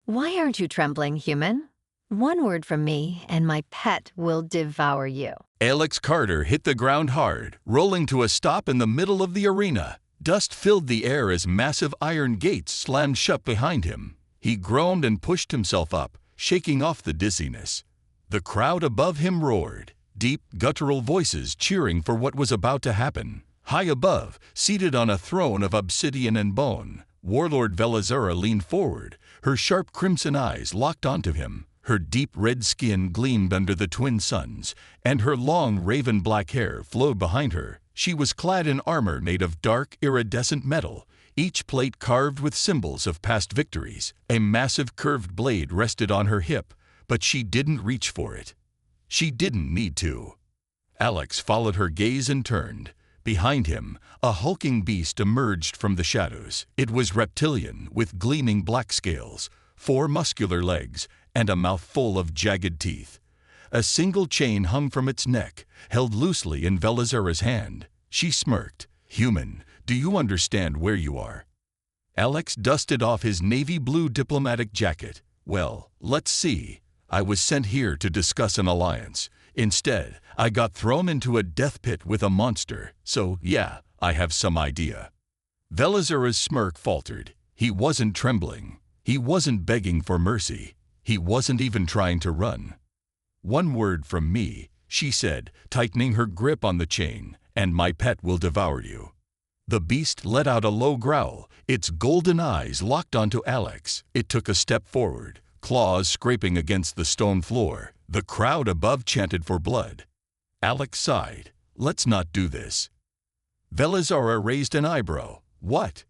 Why aren't you trembling, human? One word from me, and my pet will devour you. Alex Carter hit the ground hard, rolling to a stop in the middle of the arena. Dust filled the air as massive iron gates slammed shut behind him. He groaned and pushed himself up, shaking off the dizziness. The crowd above him roared, deep, guttural voices cheering for what was about to happen. High above, seated on a throne of obsidian and bone, Warlord Velazara leaned forward, her sharp crimson eyes locked onto him. Her deep red skin gleamed under the twin suns, and her long raven-black hair flowed behind her. She was clad in armor made of dark, iridescent metal, each plate carved with symbols of past victories. A massive curved blade rested on her hip, but she didn't reach for it. She didn't need to. Alex followed her gaze and turned. Behind him, a hulking beast emerged from the shadows. It was reptilian, with gleaming black scales, 4 muscular legs, and a mouth full of jagged teeth. A single chain hung from its neck, held loosely in Velazara's hand. She smirked. "Human, do you understand where you are?" Alex dusted off his navy blue diplomatic jacket. "Well, let's see. I was sent here to discuss an alliance. Instead, I got thrown into a death pit with a monster, so yeah, I have some idea." Velazara's smirk faltered. He wasn't trembling. He wasn't begging for mercy. He wasn't even trying to run. "One word from me," she said, tightening her grip on the chain, "and my pet will devour you." The beast let out a low growl, its golden eyes locked onto Alex. It took a step forward, claws scraping against the stone floor. The crowd above chanted for blood. Alex sighed. "Let's not do this." Velazara raised an eyebrow. "What?"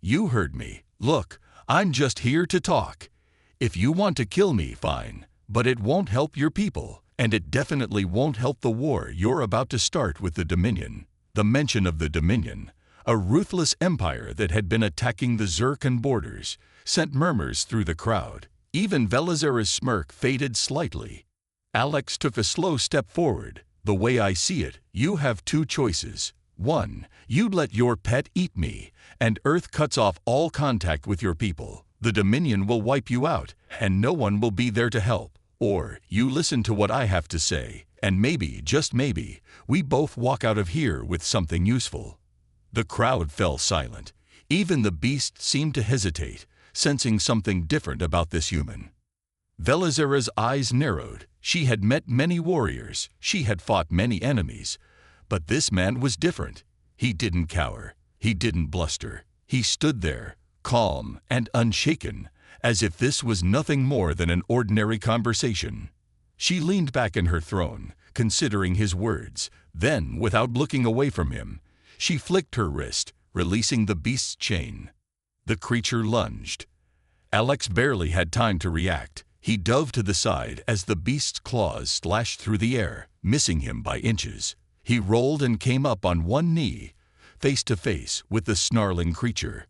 "You heard me. Look, I'm just here to talk. If you want to kill me, fine, but it won't help your people, and it definitely won't help the war you're about to start with the Dominion." The mention of the Dominion, a ruthless empire that had been attacking the Zircon borders, sent murmurs through the crowd. Even Velazara's smirk faded slightly. Alex took a slow step forward. "The way I see it, you have 2 choices. 1, you let your pet eat me, and Earth cuts off all contact with your people. The Dominion will wipe you out, and no one will be there to help. Or you listen to what I have to say, and maybe, just maybe, we both walk out of here with something useful." The crowd fell silent. Even the beast seemed to hesitate, sensing something different about this human. Velazara's eyes narrowed. She had met many warriors. She had fought many enemies. But this man was different. He didn't cower. He didn't bluster. He stood there, calm and unshaken, as if this was nothing more than an ordinary conversation. She leaned back in her throne, considering his words. Then, without looking away from him, she flicked her wrist, releasing the beast's chain. The creature lunged. Alex barely had time to react. He dove to the side as the beast's claws slashed through the air, missing him by inches. He rolled and came up on one knee, face to face with the snarling creature.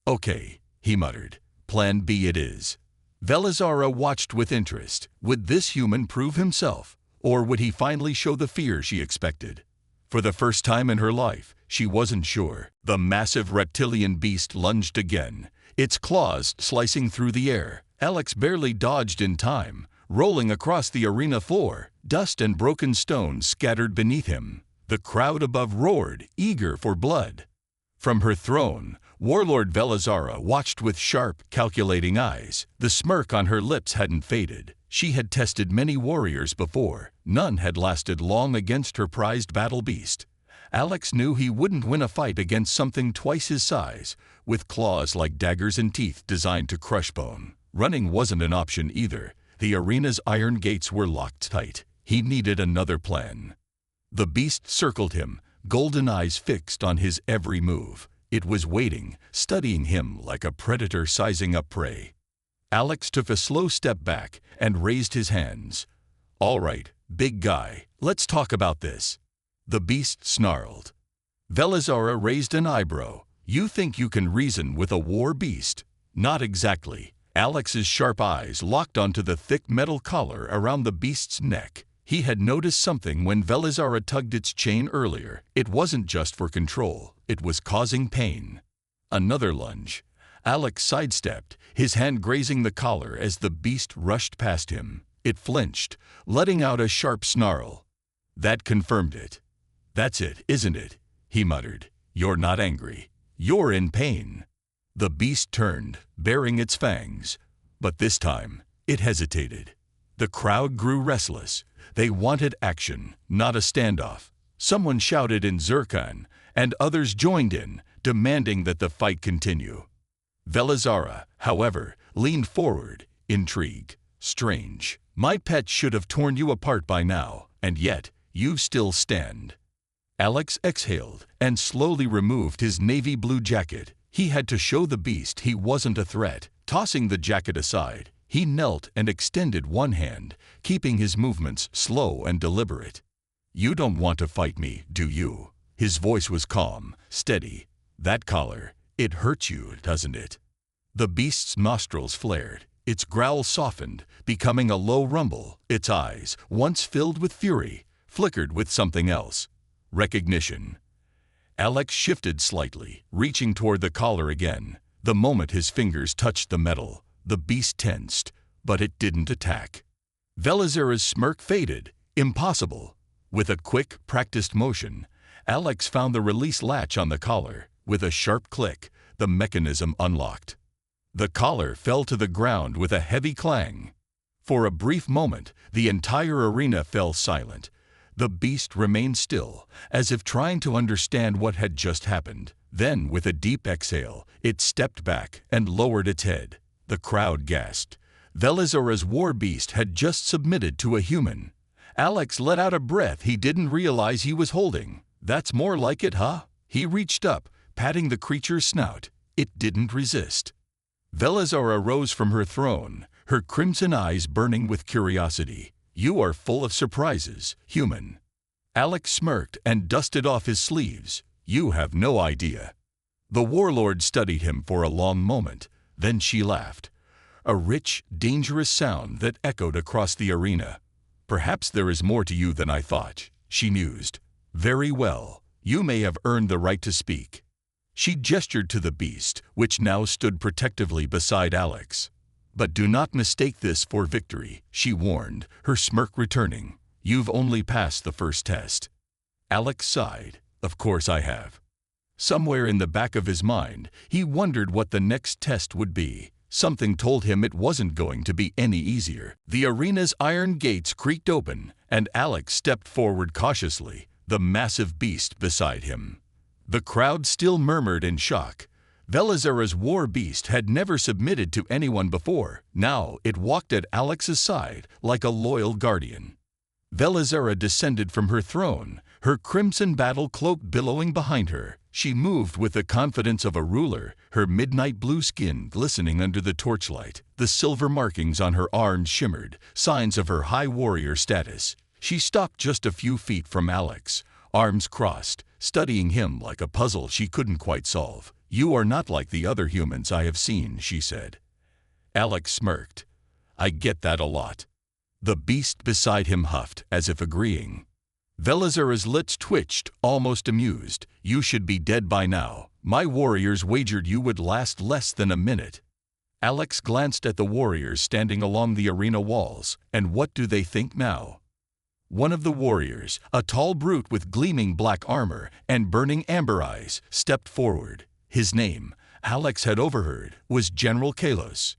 "Okay," he muttered. "Plan B it is." Velazara watched with interest. Would this human prove himself, or would he finally show the fear she expected? For the first time in her life, she wasn't sure. The massive reptilian beast lunged again, its claws slicing through the air. Alex barely dodged in time, rolling across the arena floor, dust and broken stones scattered beneath him. The crowd above roared, eager for blood. From her throne, Warlord Velazara watched with sharp, calculating eyes. The smirk on her lips hadn't faded. She had tested many warriors before. None had lasted long against her prized battle beast. Alex knew he wouldn't win a fight against something twice his size, with claws like daggers and teeth designed to crush bone. Running wasn't an option either. The arena's iron gates were locked tight. He needed another plan. The beast circled him, golden eyes fixed on his every move. It was waiting, studying him like a predator sizing up prey. Alex took a slow step back and raised his hands. "All right, big guy, let's talk about this." The beast snarled. Velazara raised an eyebrow. "You think you can reason with a war beast?" "Not exactly." Alex's sharp eyes locked onto the thick metal collar around the beast's neck. He had noticed something when Velazara tugged its chain earlier. It wasn't just for control. It was causing pain. Another lunge. Alex sidestepped, his hand grazing the collar as the beast rushed past him. It flinched, letting out a sharp snarl. That confirmed it. "That's it, isn't it?" he muttered. "You're not angry. You're in pain." The beast turned, baring its fangs. But this time, it hesitated. The crowd grew restless. They wanted action, not a standoff. Someone shouted in Zircon, and others joined in, demanding that the fight continue. Velizara, however, leaned forward, intrigued. "Strange. My pet should have torn you apart by now, and yet you still stand." Alex exhaled and slowly removed his navy blue jacket. He had to show the beast he wasn't a threat. Tossing the jacket aside, he knelt and extended one hand, keeping his movements slow and deliberate. "You don't want to fight me, do you?" His voice was calm, steady. "That collar, it hurts you, doesn't it?" The beast's nostrils flared. Its growl softened, becoming a low rumble. Its eyes, once filled with fury, flickered with something else. Recognition. Alex shifted slightly, reaching toward the collar again. The moment his fingers touched the metal, the beast tensed, but it didn't attack. Velizara's smirk faded. Impossible. With a quick, practiced motion, Alex found the release latch on the collar. With a sharp click, the mechanism unlocked. The collar fell to the ground with a heavy clang. For a brief moment, the entire arena fell silent. The beast remained still, as if trying to understand what had just happened. Then, with a deep exhale, it stepped back and lowered its head. The crowd gasped. Velizara's war beast had just submitted to a human. Alex let out a breath he didn't realize he was holding. "That's more like it, huh?" He reached up, patting the creature's snout. It didn't resist. Velizara rose from her throne, her crimson eyes burning with curiosity. "You are full of surprises, human." Alex smirked and dusted off his sleeves. "You have no idea." The warlord studied him for a long moment. Then she laughed. A rich, dangerous sound that echoed across the arena. "Perhaps there is more to you than I thought," she mused. "Very well. You may have earned the right to speak." She gestured to the beast, which now stood protectively beside Alex. "But do not mistake this for victory," she warned, her smirk returning. "You've only passed the first test." Alex sighed. "Of course I have." Somewhere in the back of his mind, he wondered what the next test would be. Something told him it wasn't going to be any easier. The arena's iron gates creaked open, and Alex stepped forward cautiously, the massive beast beside him. The crowd still murmured in shock. Velizara's war beast had never submitted to anyone before. Now it walked at Alex's side like a loyal guardian. Velizara descended from her throne, her crimson battle cloak billowing behind her. She moved with the confidence of a ruler, her midnight blue skin glistening under the torchlight. The silver markings on her arms shimmered, signs of her high warrior status. She stopped just a few feet from Alex, arms crossed, studying him like a puzzle she couldn't quite solve. "You are not like the other humans I have seen," she said. Alex smirked. "I get that a lot." The beast beside him huffed, as if agreeing. Velizara's lips twitched, almost amused. "You should be dead by now. My warriors wagered you would last less than a minute." Alex glanced at the warriors standing along the arena walls. And what do they think now? One of the warriors, a tall brute with gleaming black armor and burning amber eyes, stepped forward. His name, Alex had overheard, was General Kalos.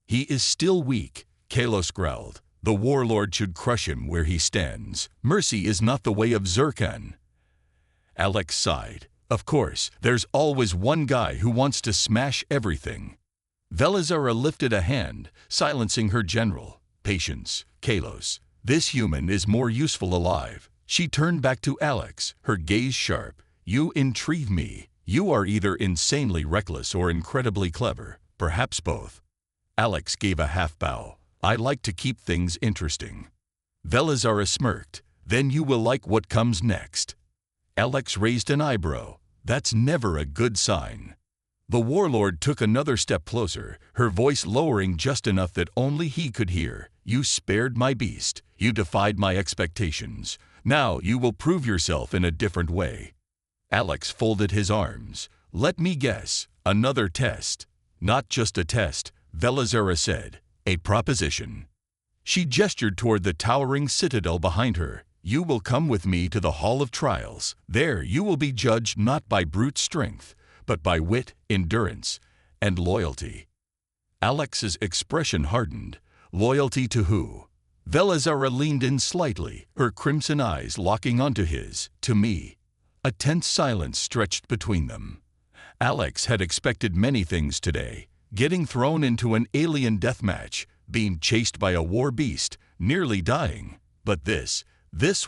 "He is still weak," Kalos growled. "The warlord should crush him where he stands. Mercy is not the way of Zircon." Alex sighed. "Of course, there's always one guy who wants to smash everything." Velizara lifted a hand, silencing her general. "Patience, Kalos. This human is more useful alive." She turned back to Alex, her gaze sharp. "You intrigue me. You are either insanely reckless or incredibly clever, perhaps both." Alex gave a half bow. "I like to keep things interesting." Velizara smirked. "Then you will like what comes next." Alex raised an eyebrow. "That's never a good sign." The warlord took another step closer, her voice lowering just enough that only he could hear. "You spared my beast. You defied my expectations. Now you will prove yourself in a different way." Alex folded his arms. "Let me guess. Another test." Not just a test, Velazura said. A proposition. She gestured toward the towering citadel behind her. You will come with me to the Hall of Trials. There you will be judged not by brute strength, but by wit, endurance, and loyalty. Alex's expression hardened. Loyalty to who? Velazura leaned in slightly, her crimson eyes locking onto his. To me. A tense silence stretched between them. Alex had expected many things today. Getting thrown into an alien deathmatch, being chased by a war beast, nearly dying. But this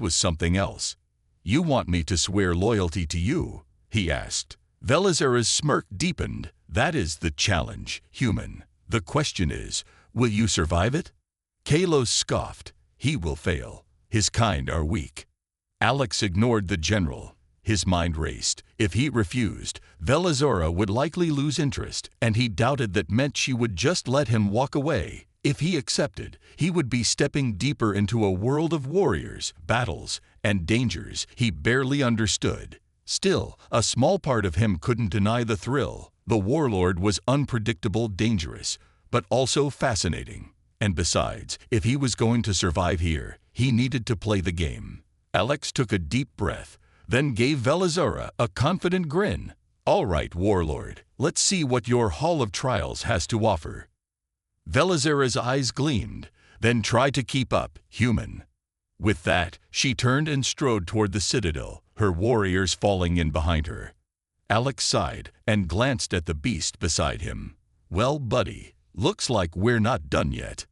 was something else. You want me to swear loyalty to you? He asked. Velazura's smirk deepened. That is the challenge, human. The question is, will you survive it? Kalos scoffed. He will fail. His kind are weak. Alex ignored the general. His mind raced. If he refused, Velazura would likely lose interest, and he doubted that meant she would just let him walk away. If he accepted, he would be stepping deeper into a world of warriors, battles, and dangers he barely understood. Still, a small part of him couldn't deny the thrill. The warlord was unpredictable, dangerous, but also fascinating. And besides, if he was going to survive here, he needed to play the game. Alex took a deep breath, then gave Velazura a confident grin. All right, warlord, let's see what your Hall of Trials has to offer. Velazura's eyes gleamed, then tried to keep up, human. With that, she turned and strode toward the citadel, her warriors falling in behind her. Alex sighed and glanced at the beast beside him. Well, buddy, looks like we're not done yet.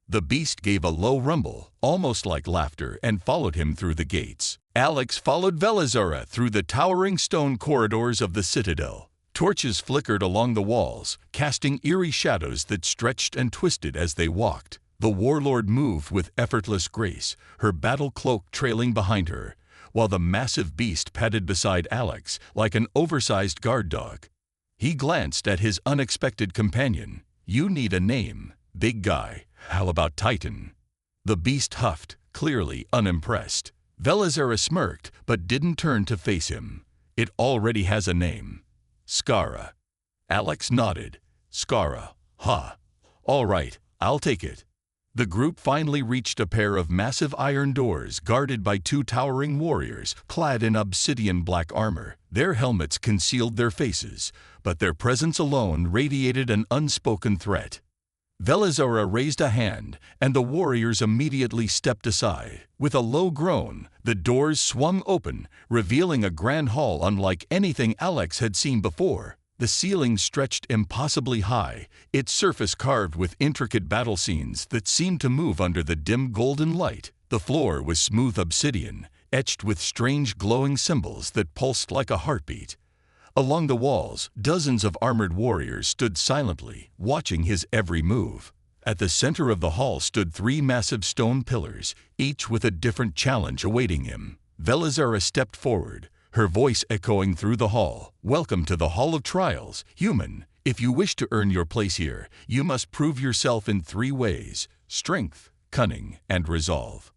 The beast gave a low rumble, almost like laughter, and followed him through the gates. Alex followed Velazura through the towering stone corridors of the citadel. Torches flickered along the walls, casting eerie shadows that stretched and twisted as they walked. The warlord moved with effortless grace, her battle cloak trailing behind her, while the massive beast padded beside Alex like an oversized guard dog. He glanced at his unexpected companion. You need a name, big guy. How about Titan? The beast huffed, clearly unimpressed. Velazura smirked, but didn't turn to face him. It already has a name. Skara. Alex nodded. Skara. Ha. All right, I'll take it. The group finally reached a pair of massive iron doors guarded by two towering warriors clad in obsidian black armor. Their helmets concealed their faces, but their presence alone radiated an unspoken threat. Velazura raised a hand, and the warriors immediately stepped aside. With a low groan, the doors swung open, revealing a grand hall unlike anything Alex had seen before. The ceiling stretched impossibly high, its surface carved with intricate battle scenes that seemed to move under the dim golden light. The floor was smooth obsidian, etched with strange glowing symbols that pulsed like a heartbeat. Along the walls, dozens of armored warriors stood silently, watching his every move. At the center of the hall stood three massive stone pillars, each with a different challenge awaiting him. Velazura stepped forward, her voice echoing through the hall. Welcome to the Hall of Trials, human. If you wish to earn your place here, you must prove yourself in three ways: strength, cunning, and resolve.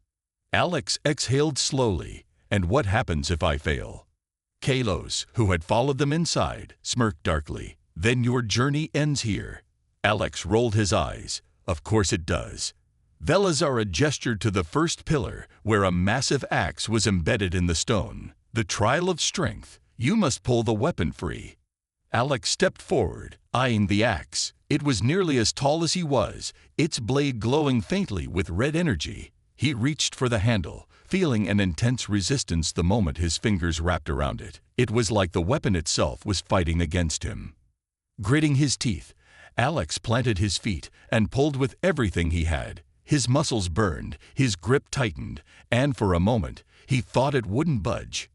Alex exhaled slowly. And what happens if I fail? Kalos, who had followed them inside, smirked darkly. Then your journey ends here. Alex rolled his eyes. Of course it does. Velazura gestured to the first pillar, where a massive axe was embedded in the stone. The trial of strength. You must pull the weapon free. Alex stepped forward, eyeing the axe. It was nearly as tall as he was, its blade glowing faintly with red energy. He reached for the handle, feeling an intense resistance the moment his fingers wrapped around it. It was like the weapon itself was fighting against him. Gritting his teeth, Alex planted his feet and pulled with everything he had. His muscles burned, his grip tightened, and for a moment, he thought it wouldn't budge.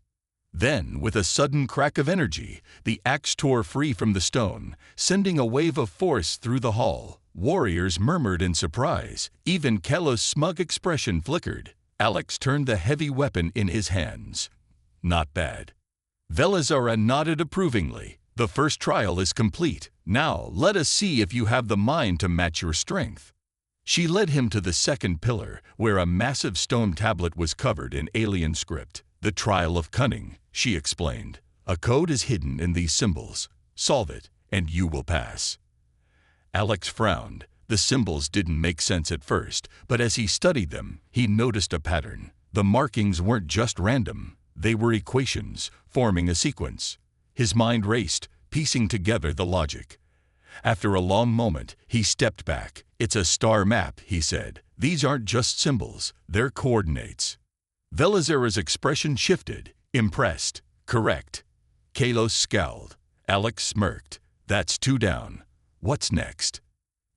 Then, with a sudden crack of energy, the axe tore free from the stone, sending a wave of force through the hall. Warriors murmured in surprise. Even Kelos' smug expression flickered. Alex turned the heavy weapon in his hands. Not bad. Velazura nodded approvingly. The first trial is complete. Now, let us see if you have the mind to match your strength. She led him to the second pillar, where a massive stone tablet was covered in alien script. The trial of cunning, she explained. A code is hidden in these symbols. Solve it, and you will pass. Alex frowned. The symbols didn't make sense at first, but as he studied them, he noticed a pattern. The markings weren't just random. They were equations, forming a sequence. His mind raced, piecing together the logic. After a long moment, he stepped back. "It's a star map," he said. "These aren't just symbols, they're coordinates." Velazara's expression shifted. Impressed. "Correct." Kalos scowled. Alex smirked. "That's 2 down. What's next?"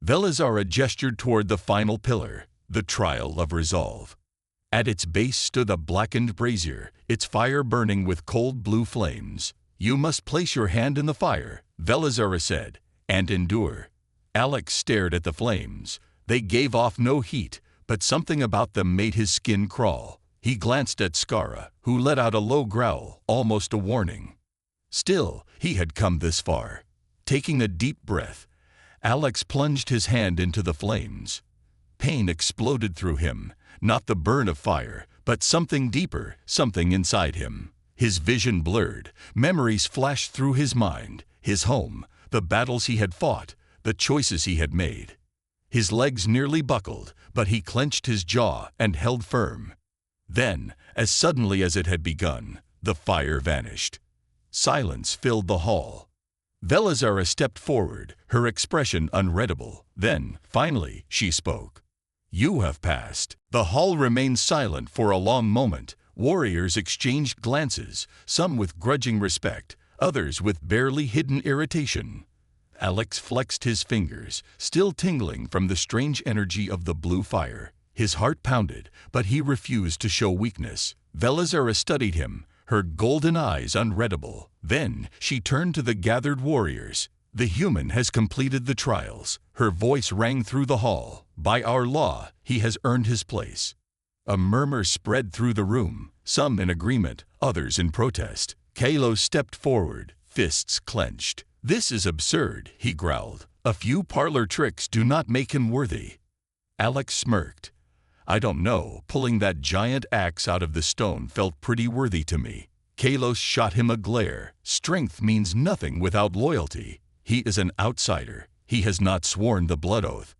Velazara gestured toward the final pillar, the Trial of Resolve. At its base stood a blackened brazier, its fire burning with cold blue flames. "You must place your hand in the fire," Velazara said, "and endure." Alex stared at the flames. They gave off no heat, but something about them made his skin crawl. He glanced at Skara, who let out a low growl, almost a warning. Still, he had come this far. Taking a deep breath, Alex plunged his hand into the flames. Pain exploded through him, not the burn of fire, but something deeper, something inside him. His vision blurred, memories flashed through his mind, his home, the battles he had fought, the choices he had made. His legs nearly buckled, but he clenched his jaw and held firm. Then, as suddenly as it had begun, the fire vanished. Silence filled the hall. Velazara stepped forward, her expression unreadable. Then, finally, she spoke. "You have passed." The hall remained silent for a long moment. Warriors exchanged glances, some with grudging respect, others with barely hidden irritation. Alex flexed his fingers, still tingling from the strange energy of the blue fire. His heart pounded, but he refused to show weakness. Velazara studied him, her golden eyes unreadable. Then she turned to the gathered warriors. "The human has completed the trials." Her voice rang through the hall. "By our law, he has earned his place." A murmur spread through the room, some in agreement, others in protest. Kalos stepped forward, fists clenched. "This is absurd," he growled. "A few parlor tricks do not make him worthy." Alex smirked. "I don't know, pulling that giant axe out of the stone felt pretty worthy to me." Kalos shot him a glare. "Strength means nothing without loyalty. He is an outsider. He has not sworn the blood oath."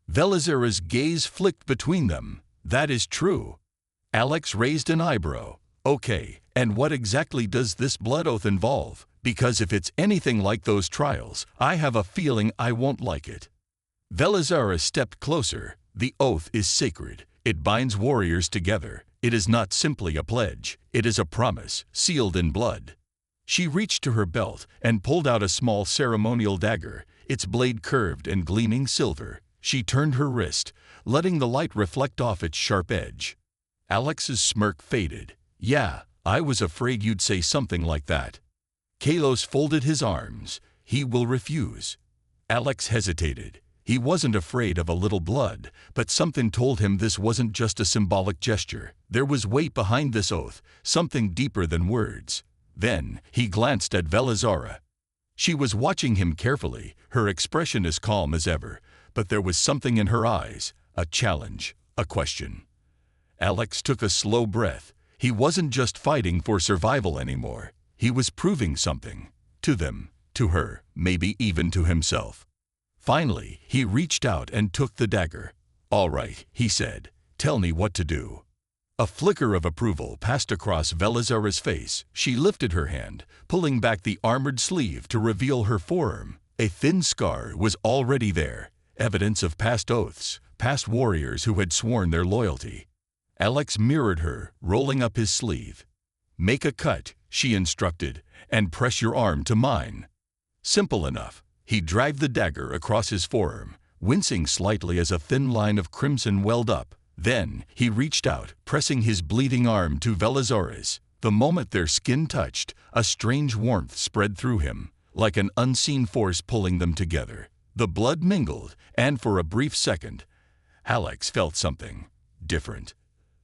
Velazara's gaze flicked between them. "That is true." Alex raised an eyebrow. "Okay, and what exactly does this blood oath involve? Because if it's anything like those trials, I have a feeling I won't like it." Velazara stepped closer. "The oath is sacred. It binds warriors together. It is not simply a pledge. It is a promise, sealed in blood." She reached to her belt and pulled out a small ceremonial dagger, its blade curved and gleaming silver. She turned her wrist, letting the light reflect off its sharp edge. Alex's smirk faded. "Yeah, I was afraid you'd say something like that." Kalos folded his arms. "He will refuse." Alex hesitated. He wasn't afraid of a little blood, but something told him this wasn't just a symbolic gesture. There was weight behind this oath, something deeper than words. Then he glanced at Velazara. She was watching him carefully, her expression as calm as ever, but there was something in her eyes, a challenge, a question. Alex took a slow breath. He wasn't just fighting for survival anymore. He was proving something. To them, to her, maybe even to himself. Finally, he reached out and took the dagger. "All right," he said. "Tell me what to do." A flicker of approval passed across Velazara's face. She lifted her hand, pulling back the armored sleeve to reveal her forearm. A thin scar was already there, evidence of past oaths, past warriors who had sworn their loyalty. Alex mirrored her, rolling up his sleeve. "Make a cut," she instructed, "and press your arm to mine." Simple enough. He dragged the dagger across his forearm, wincing slightly as a thin line of crimson welled up. Then he reached out, pressing his bleeding arm to Velazara's. The moment their skin touched, a strange warmth spread through him, like an unseen force pulling them together. The blood mingled, and for a brief second, Alex felt something different.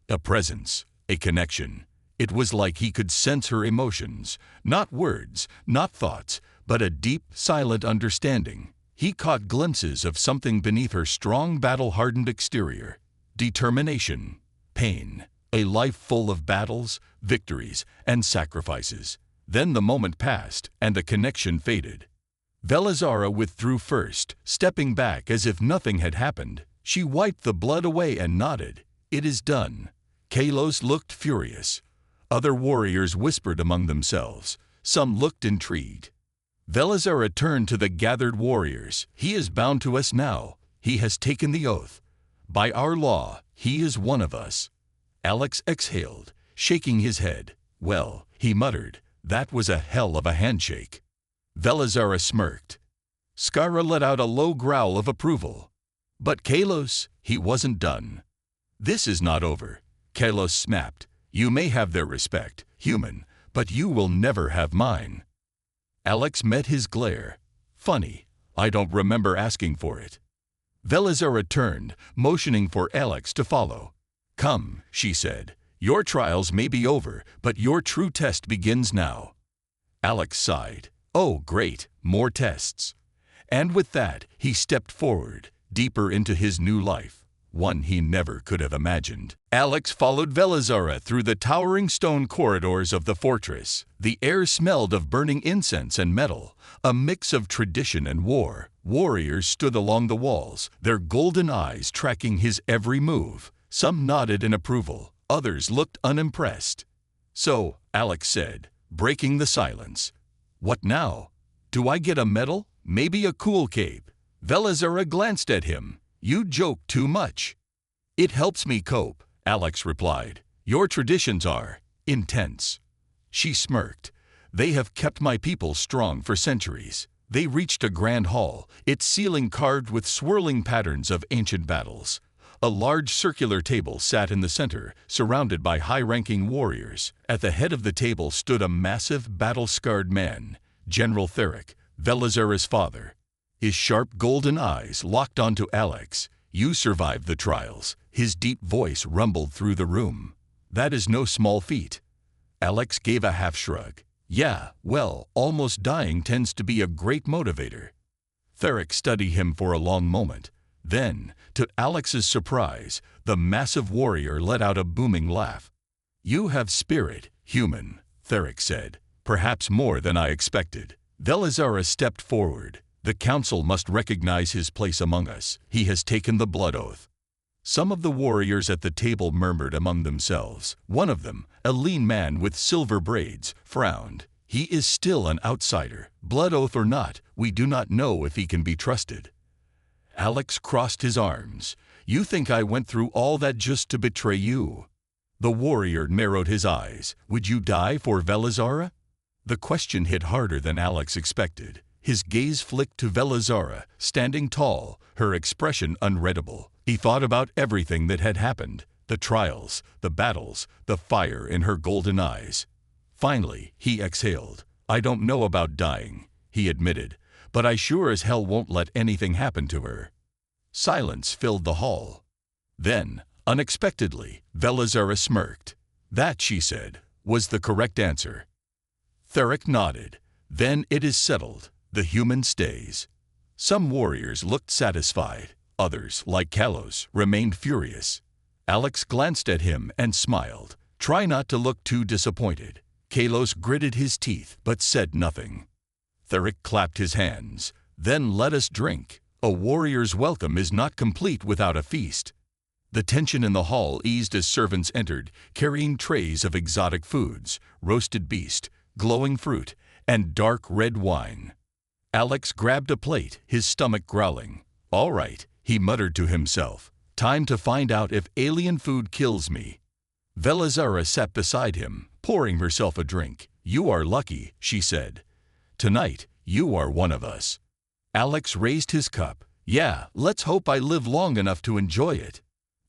A presence, a connection. It was like he could sense her emotions, not words, not thoughts, but a deep, silent understanding. He caught glimpses of something beneath her strong, battle-hardened exterior. Determination, pain, a life full of battles, victories, and sacrifices. Then the moment passed, and the connection faded. Velizara withdrew first, stepping back as if nothing had happened. She wiped the blood away and nodded. "It is done." Kalos looked furious. Other warriors whispered among themselves. Some looked intrigued. Velizara turned to the gathered warriors. "He is bound to us now. He has taken the oath. By our law, he is one of us." Alex exhaled, shaking his head. "Well," he muttered, "that was a hell of a handshake." Velizara smirked. Skara let out a low growl of approval. But Kalos, he wasn't done. "This is not over," Kalos snapped. "You may have their respect, human, but you will never have mine." Alex met his glare. "Funny, I don't remember asking for it." Velizara turned, motioning for Alex to follow. "Come," she said. "Your trials may be over, but your true test begins now." Alex sighed. "Oh, great, more tests." And with that, he stepped forward, deeper into his new life, one he never could have imagined. Alex followed Velizara through the towering stone corridors of the fortress. The air smelled of burning incense and metal, a mix of tradition and war. Warriors stood along the walls, their golden eyes tracking his every move. Some nodded in approval, others looked unimpressed. "So," Alex said, breaking the silence, "what now? Do I get a medal? Maybe a cool cape?" Velizara glanced at him. "You joke too much." "It helps me cope," Alex replied. "Your traditions are intense." She smirked. "They have kept my people strong for centuries." They reached a grand hall, its ceiling carved with swirling patterns of ancient battles. A large circular table sat in the center, surrounded by high-ranking warriors. At the head of the table stood a massive, battle-scarred man, General Theric, Velizara's father. His sharp golden eyes locked onto Alex. "You survived the trials." His deep voice rumbled through the room. "That is no small feat." Alex gave a half-shrug. "Yeah, well, almost dying tends to be a great motivator." Theric studied him for a long moment. Then, to Alex's surprise, the massive warrior let out a booming laugh. "You have spirit, human," Theric said. "Perhaps more than I expected." Velizara stepped forward. "The council must recognize his place among us. He has taken the blood oath." Some of the warriors at the table murmured among themselves. One of them, a lean man with silver braids, frowned. "He is still an outsider. Blood oath or not, we do not know if he can be trusted." Alex crossed his arms. "You think I went through all that just to betray you?" The warrior narrowed his eyes. "Would you die for Velizara?" The question hit harder than Alex expected. His gaze flicked to Velizara, standing tall, her expression unreadable. He thought about everything that had happened, the trials, the battles, the fire in her golden eyes. Finally, he exhaled. "I don't know about dying," he admitted, "but I sure as hell won't let anything happen to her." Silence filled the hall. Then, unexpectedly, Velizara smirked. "That," she said, "was the correct answer." Theric nodded. "Then it is settled. The human stays." Some warriors looked satisfied. Others, like Kalos, remained furious. Alex glanced at him and smiled. "Try not to look too disappointed." Kalos gritted his teeth but said nothing. Theric clapped his hands. "Then let us drink. A warrior's welcome is not complete without a feast." The tension in the hall eased as servants entered, carrying trays of exotic foods, roasted beast, glowing fruit, and dark red wine. Alex grabbed a plate, his stomach growling. "All right," he muttered to himself. "Time to find out if alien food kills me." Velizara sat beside him, pouring herself a drink. "You are lucky," she said. "Tonight, you are one of us." Alex raised his cup. "Yeah, let's hope I live long enough to enjoy it."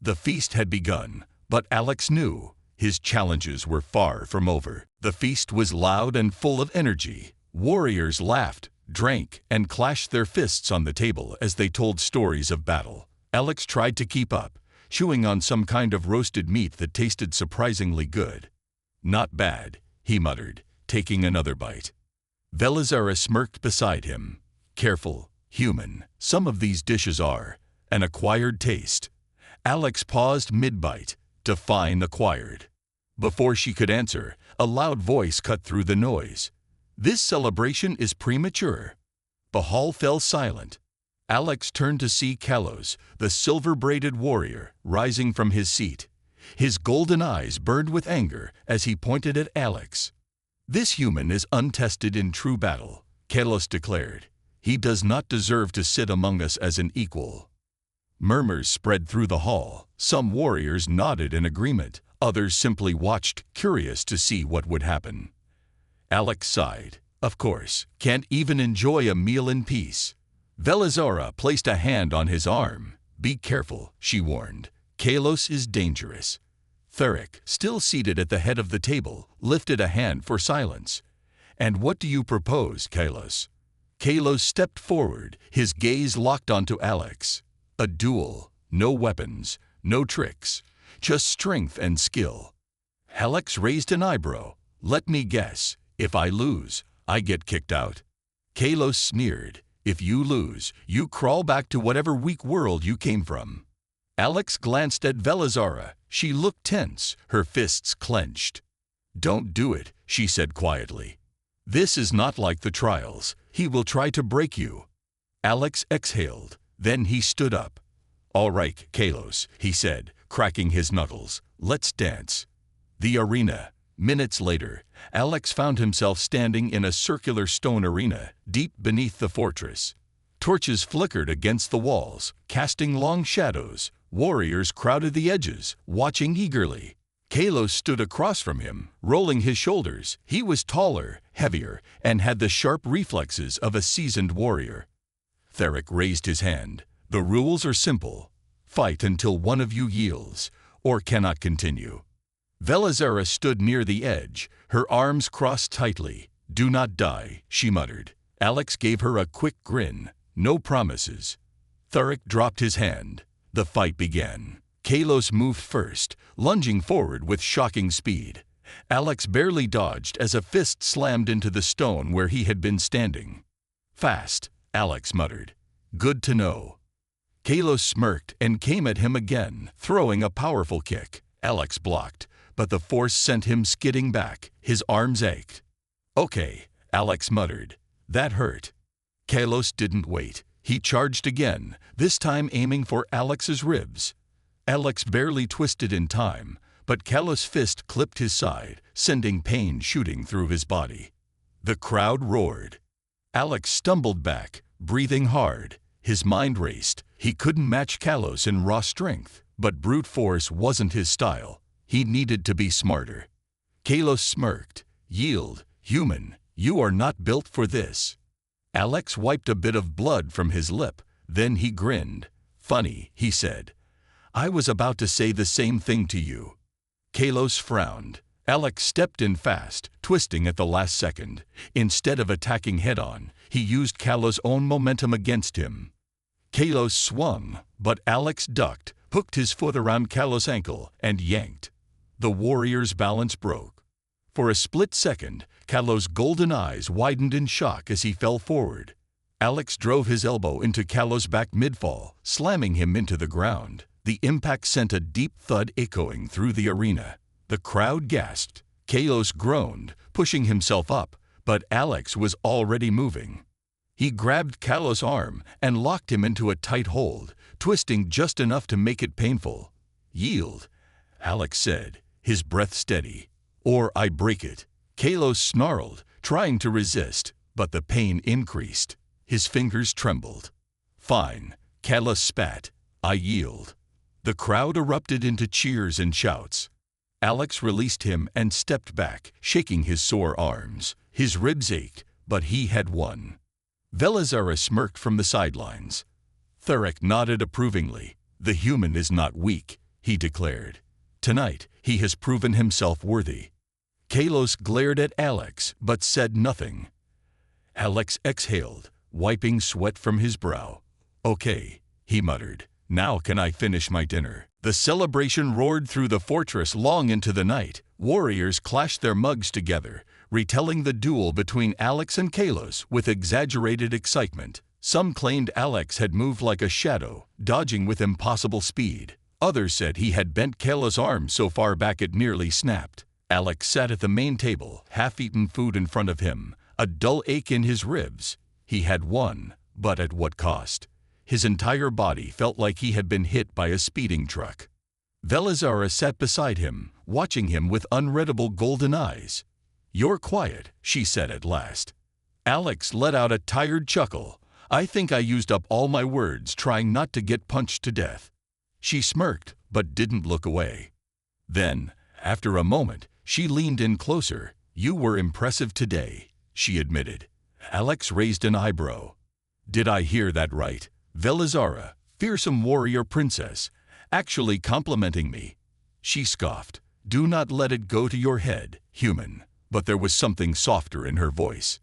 The feast had begun, but Alex knew his challenges were far from over. The feast was loud and full of energy. Warriors laughed, drank, and clashed their fists on the table as they told stories of battle. Alex tried to keep up, chewing on some kind of roasted meat that tasted surprisingly good. "Not bad," he muttered, taking another bite. Velizara smirked beside him. "Careful, human. Some of these dishes are an acquired taste." Alex paused mid-bite. "Define acquired." Before she could answer, a loud voice cut through the noise. "This celebration is premature." The hall fell silent. Alex turned to see Kalos, the silver-braided warrior, rising from his seat. His golden eyes burned with anger as he pointed at Alex. "This human is untested in true battle," Kalos declared. "He does not deserve to sit among us as an equal." Murmurs spread through the hall. Some warriors nodded in agreement. Others simply watched, curious to see what would happen. Alex sighed. Of course, can't even enjoy a meal in peace. Velizara placed a hand on his arm. "Be careful," she warned. "Kalos is dangerous." Theric, still seated at the head of the table, lifted a hand for silence. "And what do you propose, Kalos?" Kalos stepped forward, his gaze locked onto Alex. "A duel. No weapons, no tricks. Just strength and skill." Alex raised an eyebrow. "Let me guess. If I lose, I get kicked out." Kalos sneered. "If you lose, you crawl back to whatever weak world you came from." Alex glanced at Velizara. She looked tense, her fists clenched. "Don't do it," she said quietly. "This is not like the trials. He will try to break you." Alex exhaled. Then he stood up. "All right, Kalos," he said, cracking his knuckles. "Let's dance." The arena. Minutes later, Alex found himself standing in a circular stone arena, deep beneath the fortress. Torches flickered against the walls, casting long shadows. Warriors crowded the edges, watching eagerly. Kalos stood across from him, rolling his shoulders. He was taller, heavier, and had the sharp reflexes of a seasoned warrior. Theric raised his hand. "The rules are simple. Fight until one of you yields, or cannot continue." Velizara stood near the edge, her arms crossed tightly. "Do not die," she muttered. Alex gave her a quick grin. "No promises." Theric dropped his hand. The fight began. Kalos moved first, lunging forward with shocking speed. Alex barely dodged as a fist slammed into the stone where he had been standing. "Fast," Alex muttered. "Good to know." Kalos smirked and came at him again, throwing a powerful kick. Alex blocked, but the force sent him skidding back. His arms ached. "Okay," Alex muttered. "That hurt." Kalos didn't wait. He charged again, this time aiming for Alex's ribs. Alex barely twisted in time, but Kalos' fist clipped his side, sending pain shooting through his body. The crowd roared. Alex stumbled back, breathing hard. His mind raced. He couldn't match Kalos in raw strength, but brute force wasn't his style. He needed to be smarter. Kalos smirked. "Yield, human. You are not built for this." Alex wiped a bit of blood from his lip. Then he grinned. "Funny," he said. "I was about to say the same thing to you." Kalos frowned. Alex stepped in fast, twisting at the last second. Instead of attacking head-on, he used Kalos' own momentum against him. Kalos swung, but Alex ducked, hooked his foot around Kalos' ankle, and yanked. The warrior's balance broke. For a split second, Kalos' golden eyes widened in shock as he fell forward. Alex drove his elbow into Kalos' back midfall, slamming him into the ground. The impact sent a deep thud echoing through the arena. The crowd gasped. Kalos groaned, pushing himself up, but Alex was already moving. He grabbed Kalos' arm and locked him into a tight hold, twisting just enough to make it painful. "Yield," Alex said, his breath steady. "Or I break it." Kalos snarled, trying to resist, but the pain increased. His fingers trembled. "Fine," Kalos spat. "I yield." The crowd erupted into cheers and shouts. Alex released him and stepped back, shaking his sore arms. His ribs ached, but he had won. Velizara smirked from the sidelines. Theric nodded approvingly. "The human is not weak," he declared. "Tonight, he has proven himself worthy." Kalos glared at Alex, but said nothing. Alex exhaled, wiping sweat from his brow. "Okay," he muttered. "Now can I finish my dinner?" The celebration roared through the fortress long into the night. Warriors clashed their mugs together, retelling the duel between Alex and Kalos with exaggerated excitement. Some claimed Alex had moved like a shadow, dodging with impossible speed. Others said he had bent Kalos' arm so far back it nearly snapped. Alex sat at the main table, half-eaten food in front of him, a dull ache in his ribs. He had won, but at what cost? His entire body felt like he had been hit by a speeding truck. Velizara sat beside him, watching him with unreadable golden eyes. "You're quiet," she said at last. Alex let out a tired chuckle. "I think I used up all my words trying not to get punched to death." She smirked, but didn't look away. Then, after a moment, she leaned in closer. "You were impressive today," she admitted. Alex raised an eyebrow. "Did I hear that right? Velizara, fearsome warrior princess, actually complimenting me?" She scoffed. "Do not let it go to your head, human." But there was something softer in her voice.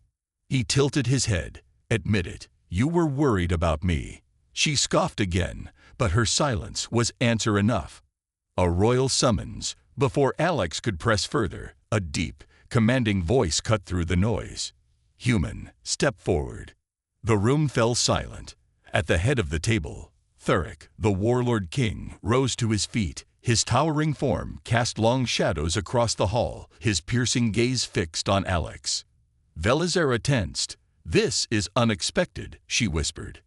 He tilted his head. "Admit it, you were worried about me." She scoffed again, but her silence was answer enough. A royal summons. Before Alex could press further, a deep, commanding voice cut through the noise. "Human, step forward." The room fell silent. At the head of the table, Thuric, the warlord king, rose to his feet. His towering form cast long shadows across the hall, his piercing gaze fixed on Alex. Velizara tensed. "This is unexpected," she whispered.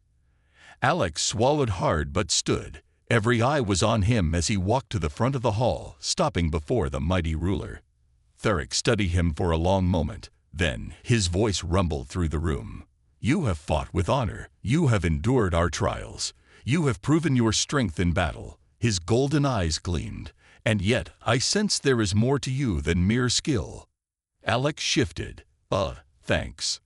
Alex swallowed hard but stood. Every eye was on him as he walked to the front of the hall, stopping before the mighty ruler. Thuric studied him for a long moment. Then his voice rumbled through the room. "You have fought with honor. You have endured our trials. You have proven your strength in battle." His golden eyes gleamed. "And yet I sense there is more to you than mere skill." Alex shifted. Thanks."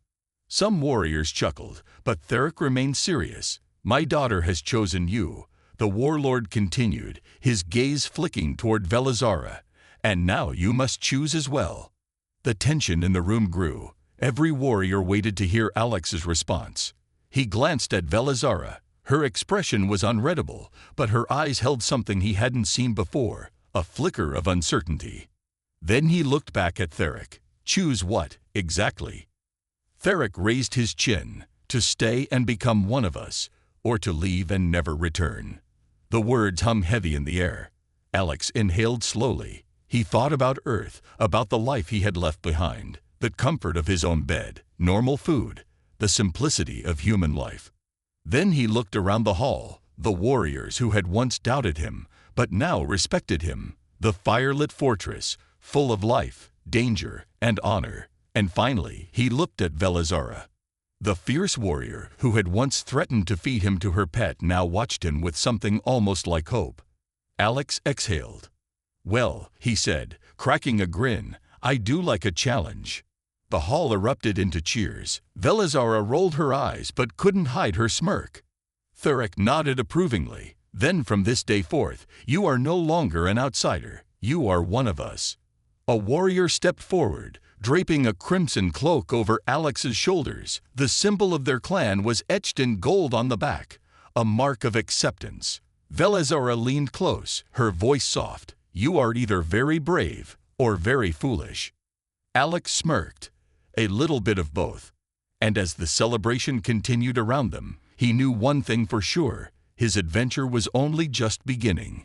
Some warriors chuckled, but Thuric remained serious. "My daughter has chosen you," the warlord continued, his gaze flicking toward Velizara. "And now you must choose as well." The tension in the room grew. Every warrior waited to hear Alex's response. He glanced at Velizara. Her expression was unreadable, but her eyes held something he hadn't seen before, a flicker of uncertainty. Then he looked back at Thuric. "Choose what, exactly?" Thuric raised his chin. "To stay and become one of us, or to leave and never return." The words hung heavy in the air. Alex inhaled slowly. He thought about Earth, about the life he had left behind, the comfort of his own bed, normal food, the simplicity of human life. Then he looked around the hall, the warriors who had once doubted him, but now respected him, the fire-lit fortress, full of life, danger, and honor. And finally, he looked at Velizara. The fierce warrior who had once threatened to feed him to her pet now watched him with something almost like hope. Alex exhaled. "Well," he said, cracking a grin, "I do like a challenge." The hall erupted into cheers. Velizara rolled her eyes but couldn't hide her smirk. Thuric nodded approvingly. "Then from this day forth, you are no longer an outsider. You are one of us." A warrior stepped forward, draping a crimson cloak over Alex's shoulders. The symbol of their clan was etched in gold on the back, a mark of acceptance. Velizara leaned close, her voice soft. "You are either very brave or very foolish." Alex smirked. A little bit of both. And as the celebration continued around them, he knew one thing for sure: his adventure was only just beginning.